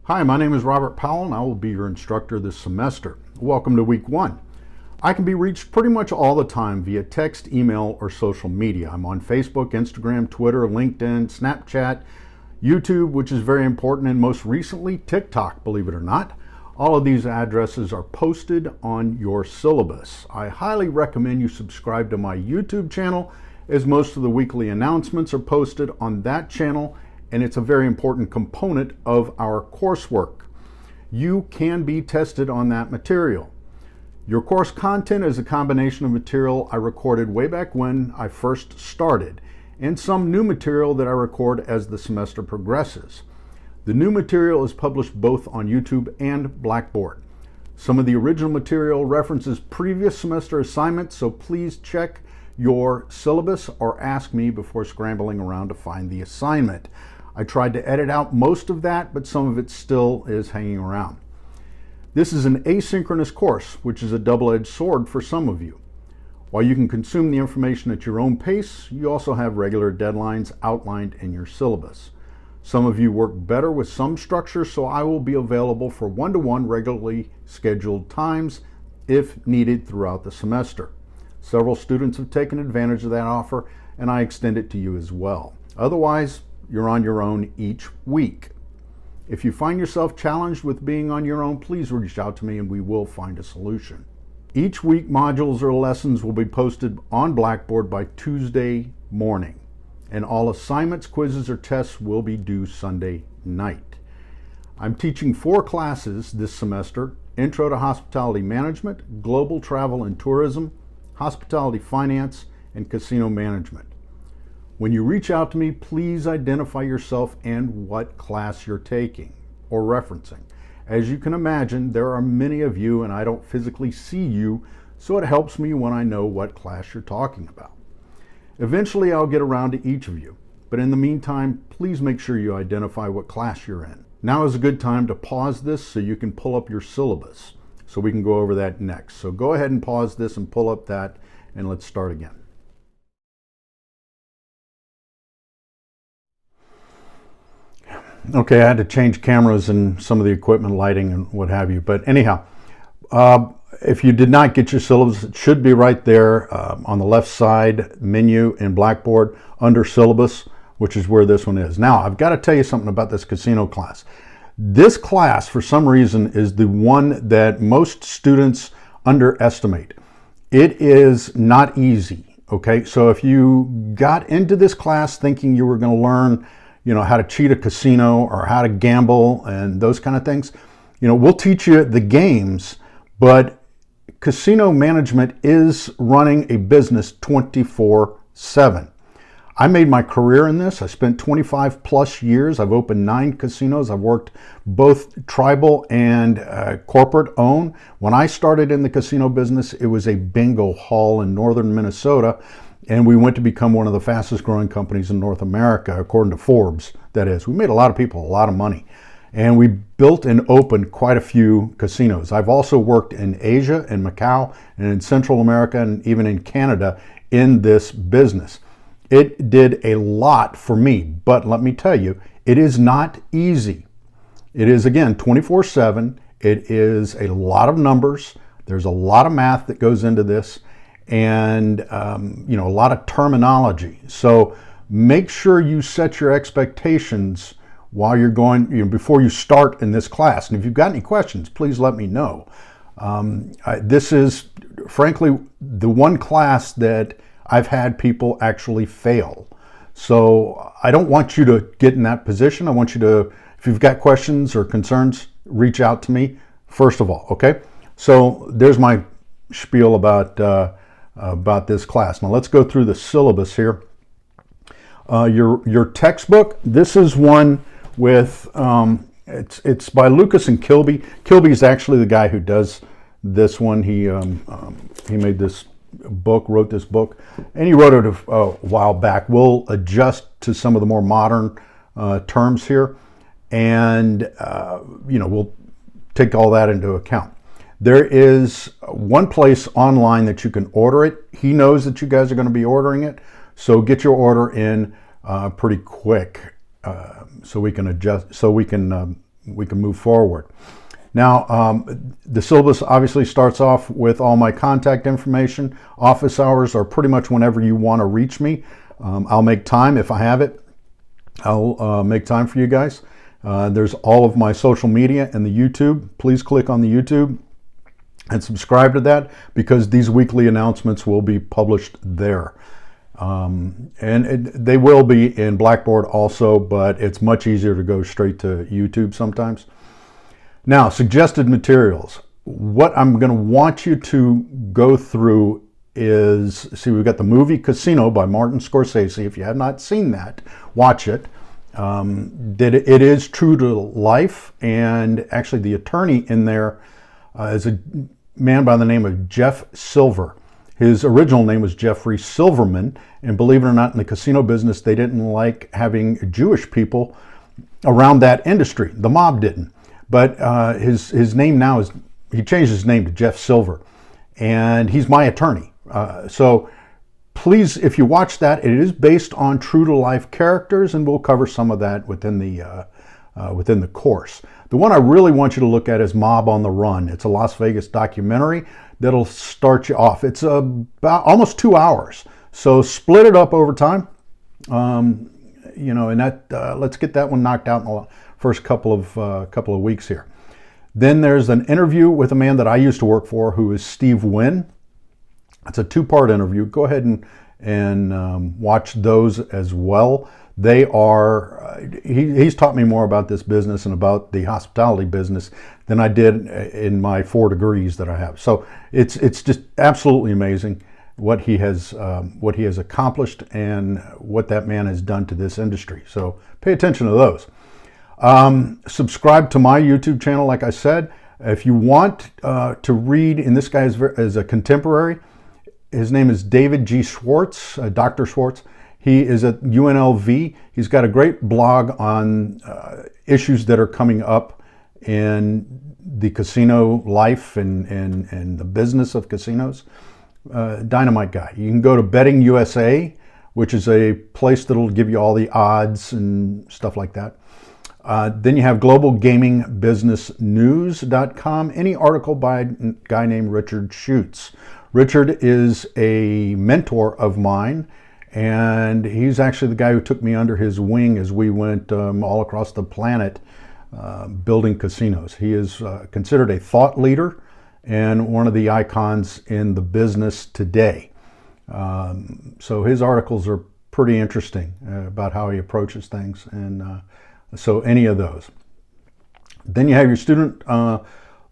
Hi, my name is Robert Powell and I will be your instructor this semester. Welcome to week 1. I can be reached pretty much all the time via text, email, or social media. I'm on Facebook, Instagram, Twitter, LinkedIn, Snapchat, YouTube, which is very important, and most recently TikTok, believe it or not. All of these addresses are posted on your syllabus. I highly recommend you subscribe to my YouTube channel, as most of the weekly announcements are posted on that channel, and it's a very important component of our coursework. You can be tested on that material. Your course content is a combination of material I recorded way back when I first started, and some new material that I record as the semester progresses. The new material is published both on YouTube and Blackboard. Some of the original material references previous semester assignments, so please check your syllabus or ask me before scrambling around to find the assignment. I tried to edit out most of that, but some of it still is hanging around. This is an asynchronous course, which is a double-edged sword for some of you. While you can consume the information at your own pace, you also have regular deadlines outlined in your syllabus. Some of you work better with some structure, so I will be available for one-to-one regularly scheduled times if needed throughout the semester. Several students have taken advantage of that offer, and I extend it to you as well. Otherwise, you're on your own each week. If you find yourself challenged with being on your own, please reach out to me and we will find a solution. Each week, modules or lessons will be posted on Blackboard by Tuesday morning, and all assignments, quizzes, or tests will be due Sunday night. I'm teaching 4 classes this semester: Intro to Hospitality Management, Global Travel and Tourism, Hospitality Finance, and Casino Management. When you reach out to me, please identify yourself and what class you're taking or referencing. As you can imagine, there are many of you and I don't physically see you, so it helps me when I know what class you're talking about. Eventually, I'll get around to each of you, but in the meantime, please make sure you identify what class you're in. Now is a good time to pause this so you can pull up your syllabus, so we can go over that next. So go ahead and pause this and pull up that, and let's start again. Okay, I had to change cameras and some of the equipment, lighting, and what have you. But anyhow, if you did not get your syllabus, it should be right there on the left side menu in Blackboard under Syllabus, which is where this one is. Now, I've got to tell you something about this casino class. This class, for some reason, is the one that most students underestimate. It is not easy, okay? So if you got into this class thinking you were going to learn how to cheat a casino or how to gamble and those kind of things, we'll teach you the games, but casino management is running a business 24/7. I made my career in this. I spent 25 plus years. I've opened 9 casinos. I've worked both tribal and corporate owned. When I started in the casino business, it was a bingo hall in northern Minnesota, and we went to become one of the fastest growing companies in North America, according to Forbes, that is. We made a lot of people a lot of money. And we built and opened quite a few casinos. I've also worked in Asia and Macau and in Central America and even in Canada in this business. It did a lot for me, but let me tell you, it is not easy. It is, again, 24/7. It is a lot of numbers. There's a lot of math that goes into this, and a lot of terminology. So make sure you set your expectations while you're going, before you start in this class. And if you've got any questions, please let me know. This is, frankly, the one class that I've had people actually fail. So I don't want you to get in that position. I want you to, if you've got questions or concerns, reach out to me first of all, okay? So there's my spiel about this class. Now let's go through the syllabus here. Your textbook, this is one with, it's by Lucas and Kilby. Kilby is actually the guy who does this one. He made this book, wrote this book, and he wrote it a while back. We'll adjust to some of the more modern terms here, and we'll take all that into account. There is one place online that you can order it. He knows that you guys are going to be ordering it, so get your order in pretty quick so we can adjust, so we can we can move forward. Now, the syllabus obviously starts off with all my contact information. Office hours are pretty much whenever you want to reach me. I'll make time if I have it. I'll make time for you guys. There's all of my social media and the YouTube. Please click on the YouTube and subscribe to that, because these weekly announcements will be published there. They will be in Blackboard also, but it's much easier to go straight to YouTube sometimes. Now, suggested materials. What I'm going to want you to go through is, see, we've got the movie Casino by Martin Scorsese. If you have not seen that, watch it. It is true to life, and actually the attorney in there is a man by the name of Jeff Silver. His original name was Jeffrey Silverman, and believe it or not, in the casino business, they didn't like having Jewish people around that industry. The mob didn't. But his name now is, he changed his name to Jeff Silver, and he's my attorney. So please, if you watch that, it is based on true to life characters, and we'll cover some of that within the course. The one I really want you to look at is Mob on the Run. It's a Las Vegas documentary that'll start you off. It's about almost 2 hours, so split it up over time. You know, and that let's get that one knocked out in the first couple of weeks here. Then there's an interview with a man that I used to work for, who is Steve Wynn. It's a 2-part interview. Go ahead and watch those as well. They are, he's taught me more about this business and about the hospitality business than I did in my 4 degrees that I have. So it's just absolutely amazing what he has accomplished and what that man has done to this industry. So pay attention to those. Subscribe to my YouTube channel, like I said. If you want to read, and this guy is a contemporary, his name is David G. Schwartz, Dr. Schwartz. He is at UNLV. He's got a great blog on issues that are coming up in the casino life and the business of casinos. Dynamite guy. You can go to Betting USA, which is a place that'll give you all the odds and stuff like that. Then you have globalgamingbusinessnews.com. Any article by a guy named Richard Schutz. Richard is a mentor of mine, and he's actually the guy who took me under his wing as we went all across the planet building casinos. He is considered a thought leader and one of the icons in the business today. So his articles are pretty interesting about how he approaches things, and so any of those. Then you have your student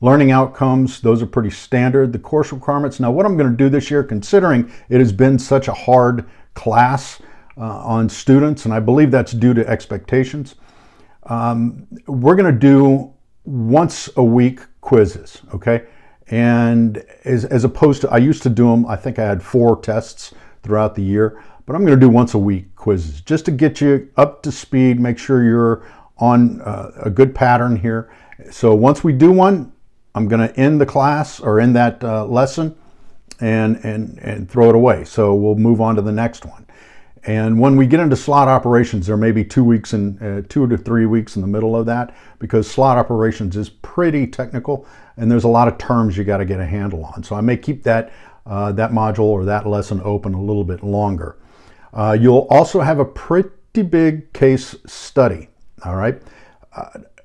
learning outcomes. Those are pretty standard. The course requirements. Now, what I'm going to do this year, considering it has been such a hard class on students, and I believe that's due to expectations, we're going to do once a week quizzes, okay? And as opposed to, I used to do them, I think I had 4 tests throughout the year, but I'm going to do once a week quizzes just to get you up to speed, make sure you're on a good pattern here. So once we do one, I'm going to end the class or end that lesson and throw it away. So we'll move on to the next one. And when we get into slot operations, there may be 2 to 3 weeks in the middle of that, because slot operations is pretty technical and there's a lot of terms you got to get a handle on. So I may keep that module or that lesson open a little bit longer. You'll also have a pretty big case study. All right.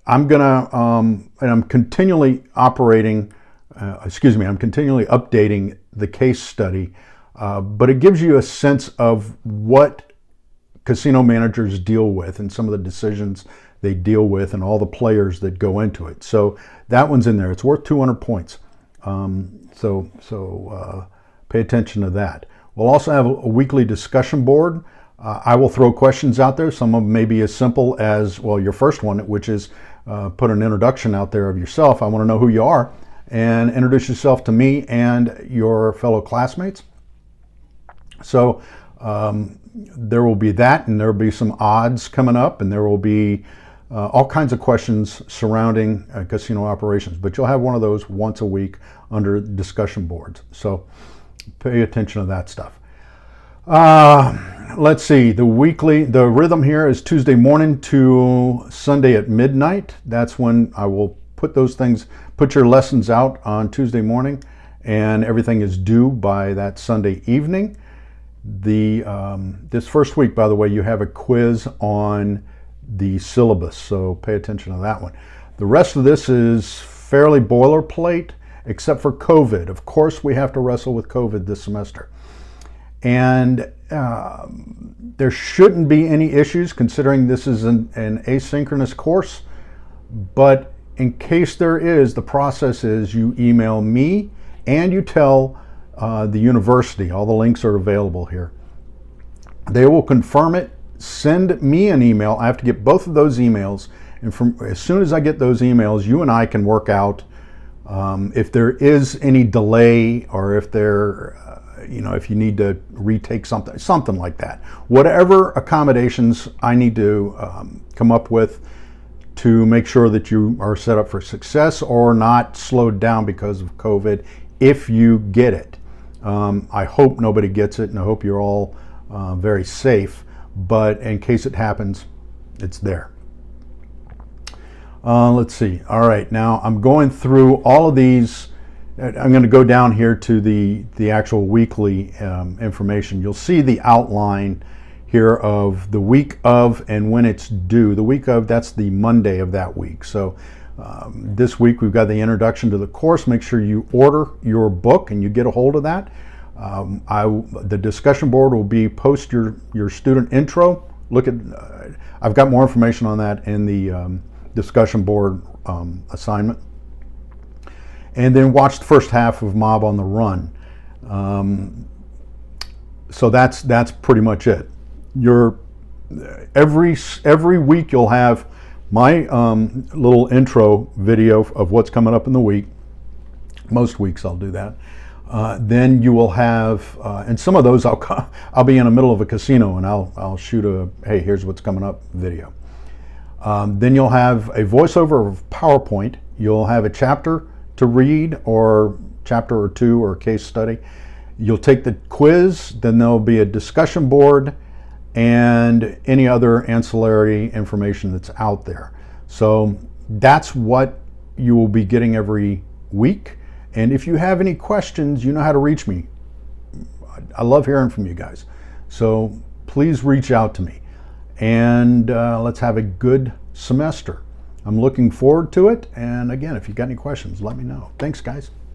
I'm continually updating the case study, but it gives you a sense of what casino managers deal with and some of the decisions they deal with and all the players that go into it. So that one's in there. It's worth 200 points. So pay attention to that. We'll also have a weekly discussion board. I will throw questions out there. Some of them may be as simple as, well, your first one, which is put an introduction out there of yourself. I want to know who you are, and introduce yourself to me and your fellow classmates. So there will be that, and there will be some odds coming up, and there will be all kinds of questions surrounding casino operations. But you'll have one of those once a week under discussion boards. So pay attention to that stuff. Let's see, the rhythm here is Tuesday morning to Sunday at midnight. That's when I will put your lessons out on Tuesday morning, and everything is due by that Sunday evening. This first week, by the way, you have a quiz on the syllabus, so pay attention to that one. The rest of this is fairly boilerplate, except for COVID. Of course, we have to wrestle with COVID this semester. And there shouldn't be any issues considering this is an asynchronous course, but in case there is, the process is you email me and you tell the university. All the links are available here. They will confirm it, send me an email. I have to get both of those emails, and as soon as I get those emails, you and I can work out if there is any delay, or if if you need to retake something like that. Whatever accommodations I need to come up with to make sure that you are set up for success or not slowed down because of COVID, if you get it. I hope nobody gets it, and I hope you're all very safe, but in case it happens, it's there. Let's see. All right, now I'm going through all of these. I'm going to go down here to the actual weekly information. You'll see the outline here of the week of and when it's due. The week of, that's the Monday of that week. So this week we've got the introduction to the course. Make sure you order your book and you get a hold of that. The discussion board will be post your student intro. I've got more information on that in the discussion board assignment. And then watch the first half of Mob on the Run. So that's pretty much it. Every week you'll have my little intro video of what's coming up in the week. Most weeks I'll do that. Then you will have, and some of those I'll be in the middle of a casino and I'll shoot a hey, here's what's coming up video. Then you'll have a voiceover of PowerPoint. You'll have a chapter to read, or chapter or two, or case study. You'll take the quiz, then there'll be a discussion board and any other ancillary information that's out there. So that's what you will be getting every week. And if you have any questions, you know how to reach me. I love hearing from you guys. So please reach out to me. And let's have a good semester. I'm looking forward to it. And again, if you've got any questions, let me know. Thanks, guys.